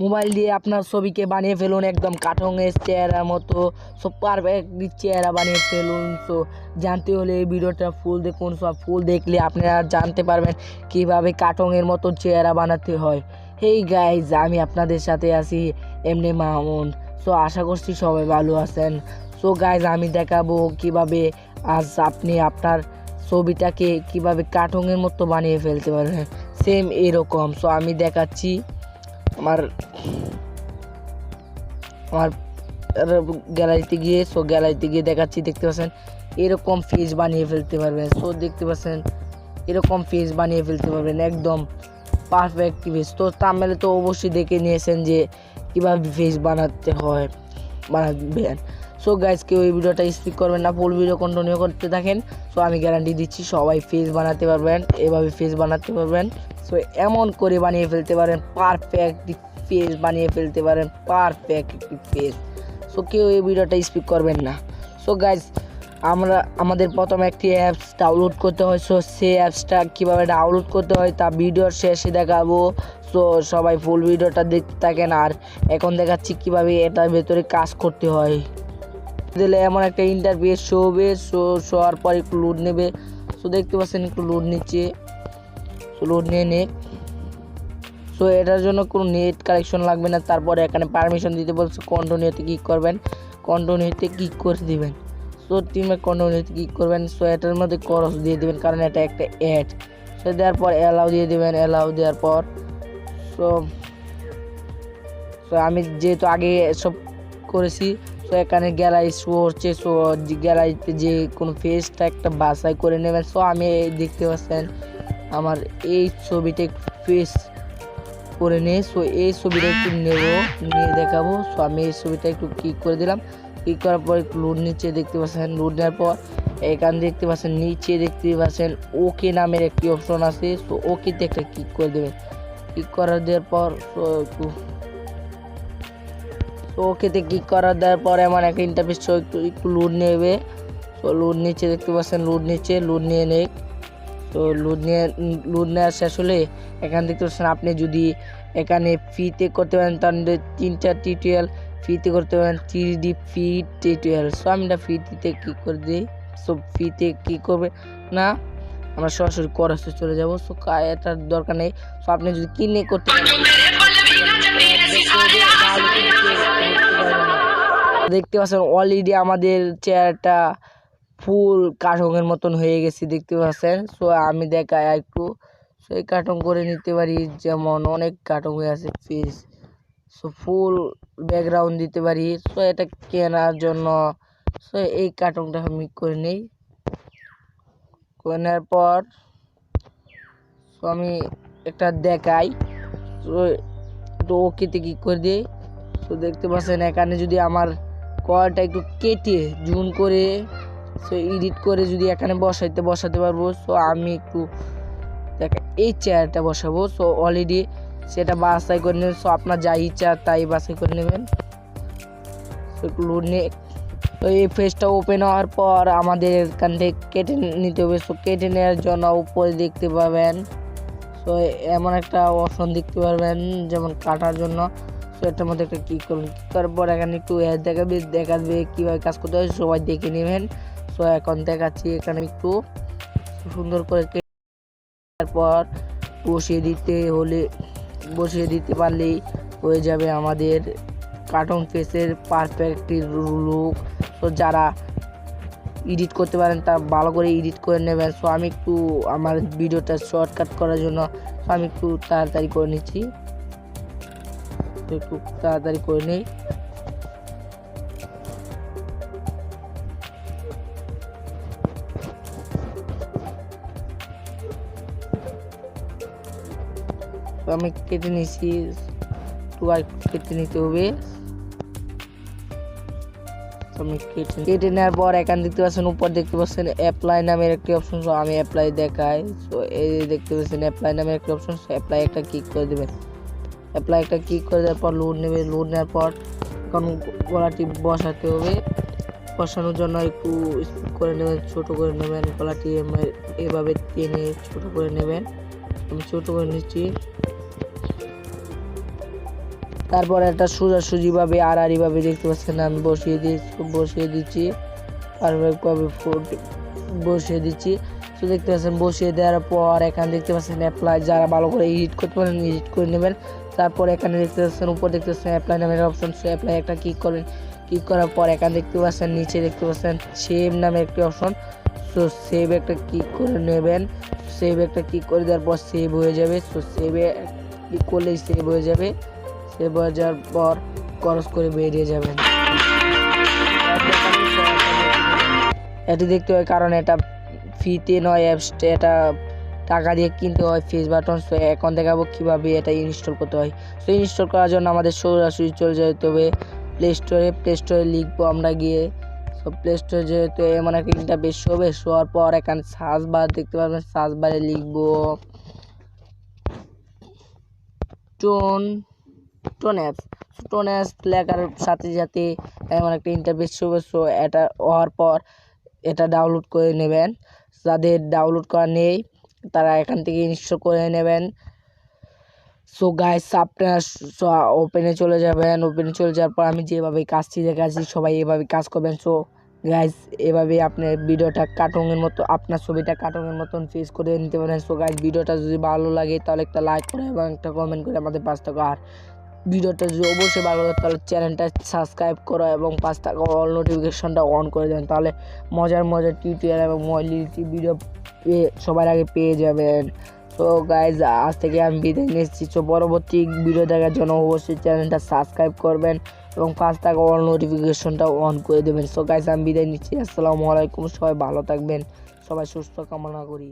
Mobile দিয়ে আপনার ছবিকে বানিয়ে ফেলুন একদম কার্টুনের চেহারার মতো। সো পারফেক্টলি চেহারা বানিয়ে ফেলুন। সো জানতে হলে এই ভিডিওটা ফুল দেখুন। সব ফুল দেখলে আপনারা জানতে পারবেন কিভাবে কার্টুনের মতো চেহারা বানাতে হয়। হেই গাইজ, আমি আপনাদের সাথে আছি এমনি মামুন। সো আশা করছি সবাই ভালো আছেন। সো গাইজ, আমি দেখাবো কিভাবে আজ আপনি আপনার ছবিটাকে কিভাবে কার্টুনের মতো বানিয়ে ফেলতে পারবেন, সেম এরকম। সো আমি দেখাচ্ছি আমার গ্যালারিতে গিয়ে। সো গ্যালারিতে গিয়ে দেখাচ্ছি, দেখতে পাচ্ছেন এরকম ফেস বানিয়ে ফেলতে পারবেন। সো দেখতে পাচ্ছেন এরকম ফেস বানিয়ে ফেলতে পারবেন একদম পারফেক্ট ফেস। তো থাম্বনেলে তো অবশ্যই দেখে নিয়েছেন যে কীভাবে ফেস বানাতে হয়, বানাবেন। সো গাইজ, কেউ এই ভিডিওটা স্কিপ করবেন না, ফুল ভিডিও কন্টিনিউ করতে থাকেন। সো আমি গ্যারান্টি দিচ্ছি সবাই ফেস বানাতে পারবেন, এভাবে ফেস বানাতে পারবেন। সো এমন করে বানিয়ে ফেলতে পারেন পারফেক্ট ফেস বানিয়ে ফেলতে পারেন পারফেক্ট ফেস। সো কেউ এই ভিডিওটা স্কিপ করবেন না। সো গাইজ, আমাদের প্রথমে একটি অ্যাপস ডাউনলোড করতে হয়। সো সেই অ্যাপসটা কীভাবে ডাউনলোড করতে হয় তা ভিডিওর শেষে দেখাবো। সো সবাই ফুল ভিডিওটা দেখতে থাকেন। আর এখন দেখাচ্ছি কীভাবে এটার ভেতরে কাজ করতে হয়। দিলে এমন একটা ইন্টারফেস শো হবে। শো হওয়ার পর একটু লোড নেবে। সো দেখতে পাচ্ছেন একটু লোড নিচ্ছে। সো লোড নিয়ে নে। সো এটার জন্য কোনো নেট কানেকশন লাগবে না। তারপরে এখানে পারমিশন দিতে বলছে, কন্টিনিউতে ক্লিক করবেন, কন্টিনিউতে ক্লিক করে দিবেন। সো টিমে কন্টিনিউতে ক্লিক করবেন। সো এটার মধ্যে খরচ দিয়ে দিবেন, কারণ এটা একটা অ্যাড। সো দেওয়ার পর অ্যালাউ দিয়ে দিবেন। অ্যালাউ দেওয়ার পর সো আমি যেহেতু আগে সব করেছি, সো এখানে গ্যালারি শো হচ্ছে। সো গ্যালারিতে যে কোনো ফেসটা একটা বাছাই করে নেবেন। সো আমি দেখতে পাচ্ছেন আমার এই ছবিটা ফেস করে নিয়ে, সো এই ছবিটা একটু নিয়ে দেখাবো। সো আমি এই ছবিটা একটু ক্লিক করে দিলাম। ক্লিক করার পর একটু লোড নিচে দেখতে পাচ্ছেন। লোড নেওয়ার পর এখানে দেখতে পাচ্ছেন নিচে দেখতে পাচ্ছেন ওকে নামের একটি অপশন আছে। সো ওকেতে একটা ক্লিক করে দেবেন। ক্লিক করার দেওয়ার পর ওকেতে ক্লিক করার দেওয়ার পর এমন একটা ইন্টারফেস একটু লোড নেবে। তো লোড নিচে দেখতে পাচ্ছেন, লোড নিচে লোড নিয়ে নেই। তো লোড নেওয়া শেষ হলে এখানে দেখতে পাচ্ছেন আপনি যদি এখানে ফ্রিতে করতে পারেন তাহলে 3টা টিউটোরিয়াল ফ্রিতে করতে পারেন, 3D ফ্রি টিউটোরিয়াল। সো আমি এটা ফ্রিতে ক্লিক করে দিই। সো ফ্রিতে ক্লিক করবে না, আমরা সরাসরি খরচে চলে যাব। সো এটার দরকার নেই। সো আপনি যদি কিনে করতে দেখতে পাচ্ছেন অলরেডি আমাদের চেয়ারটা ফুল কার্টুনের মতন হয়ে গেছে, দেখতে পাচ্ছেন। সো আমি দেখাই একটু। সো এই কার্টুন করে নিতে পারি, যেমন অনেক কার্টুন হয়ে আছে ফেস। সো ফুল ব্যাকগ্রাউন্ড দিতে পারি। সো এটা কেনার জন্য সো এই কার্টুনটা আমি করে নিই। করে নেওয়ার পর সো আমি একটা দেখাই। সো একটু ওকেতে ক্লিক করে দিই। সো দেখতে পাচ্ছেন এখানে যদি আমার কলটা একটু কেটে জুম করে সো এডিট করে যদি এখানে বসাতে পারবো। সো আমি একটু এই চেয়ারটা বসাবো। সো অলরেডি সেটা বাছাই করে নেবেন। সো আপনার যা ইচ্ছা তাই বাছাই করে নেবেন। সো একটু লোড নিয়ে তো এই ফেসটা ওপেন হওয়ার পর আমাদের এখান থেকে কেটে নিতে হবে। সো কেটে নেওয়ার জন্য উপরে দেখতে পাবেন সো এমন একটা অপশন দেখতে পারবেন যেমন কাটার জন্য। সো এটার মধ্যে একটা ক্লিক করুন। ক্লিক করার পর এখানে একটু অ্যাড দেখাবে কীভাবে কাজ করতে হয়, সবাই দেখে নেবেন। সো এখন দেখাচ্ছি এখানে একটু সুন্দর করে তারপর বসিয়ে দিতে পারলেই হয়ে যাবে আমাদের কার্টুন ফেসের পারফেক্ট লুক। তো যারা এডিট করতে পারেন তারা ভালো করে এডিট করে নেবেন। সো আমি একটু আমার ভিডিওটা শর্টকাট করার জন্য আমি একটু তাড়াতাড়ি করে নিচ্ছি। একটু তাড়াতাড়ি করে নিই। আমি কেটে নিচ্ছি, কেটে নিতে হবে। আমি কেটে নেওয়ার পর এখানে দেখতে পাচ্ছেন উপর দেখতে পাচ্ছেন অ্যাপ্লাই নামের একটি অপশন। সো আমি অ্যাপ্লাই দেখাই। সো এই দেখতে পাচ্ছেন অ্যাপ্লাই নামের একটি অপশন। সো অ্যাপ্লাই একটা ক্লিক করে দেবেন। অ্যাপ্লাই একটা ক্লিক করে দেওয়ার পর লোড নেবে। লোড নেওয়ার পর এখন গলাটি বসাতে হবে। বসানোর জন্য একটু স্পিড করে নেবেন, ছোট করে নেবেন। গলাটি এভাবে টেনে ছোট করে নেবেন। আমি ছোট করে নিচ্ছি। তারপর একটা সোজাসুজিভাবে আড়াআড়িভাবে দেখতে পাচ্ছেন আমি বসিয়ে দিচ্ছি পারফেক্টভাবে বসিয়ে দিচ্ছি। তো দেখতে পাচ্ছেন বসিয়ে দেওয়ার পর এখানে দেখতে পাচ্ছেন অ্যাপ্লাই, যারা ভালো করে এডিট করতে পারেন এডিট করে নেবেন। তারপর এখানে দেখতে পাচ্ছেন উপর দেখতে পাচ্ছেন অ্যাপ্লাই নামের অপশন, সো অ্যাপ্লাই একটা ক্লিক করবেন। ক্লিক করার পর এখানে দেখতে পাচ্ছেন নিচে দেখতে পাচ্ছেন সেভ নামে একটি অপশন, সো সেভ একটা ক্লিক করে নেবেন। সেভ একটা ক্লিক করে দেওয়ার পর সেভ হয়ে যাবে। সো সেভে ক্লিক করলেই সেভ হয়ে যাবে। সেভ হয়ে যাওয়ার পর ক্রস করে বেরিয়ে যাবেন। এটি দেখতে হয় কারণ এটা ফ্রিতে নয়, অ্যাপসটা এটা টাকা দিয়ে কিনতে হয় ফেস বাটন। সো এখন দেখাবো কীভাবে এটা ইনস্টল করতে হয়। সো ইনস্টল করার জন্য আমাদের সরাসরি চলে যেতে হবে প্লে স্টোরে লিখবো আমরা গিয়ে। সো প্লে স্টোরে যেহেতু এমন একটা ইন্টারফেস হবে, শোয়ার পর এখানে সার্চ বার দেখতে পারবেন, সার্চ বারে লিখবো টোন অ্যাপস লেখার সাথে সাথে এমন একটা ইন্টারফেস হবে। সো এটা হওয়ার পর এটা ডাউনলোড করে নেবেন। যাদের ডাউনলোড করা নেই তারা এখান থেকে ইনস্টল করে নেবেন। সো গাইস আপনারা ওপেনে চলে যাবেন। ওপেনে চলে যাওয়ার পর আমি যেভাবে কাজটি দেখাচ্ছি সবাই এভাবে কাজ করবেন। সো গাইস এভাবে আপনার ভিডিওটা কার্টুনের মতো, আপনার ছবিটা কার্টুনের মতন ফেস করে নিতে পারেন। সো গাইস ভিডিওটা যদি ভালো লাগে তাহলে একটা লাইক করে এবং একটা কমেন্ট করে আমাদের পাঁচ টাকা, আর ভিডিওটা যদি অবশ্যই ভালো লাগে তাহলে চ্যানেলটা সাবস্ক্রাইব করো এবং পাঁচ টাকা অল নোটিফিকেশনটা অন করে দেন, তাহলে মজার টিউটোরিয়াল এবং মজার ভিডিও সবার আগে পেয়ে যাবেন। তো গাইজ আজ থেকে আমি বিদায় নিচ্ছি। তো পরবর্তী ভিডিও দেখার জন্য অবশ্যই চ্যানেলটা সাবস্ক্রাইব করবেন এবং পাঁচ টাকা অল নোটিফিকেশনটা অন করে দেবেন। সো গাইজ আমি বিদায় নিচ্ছি। আসসালামু আলাইকুম, সবাই ভালো থাকবেন, সবাই সুস্থ কামনা করি।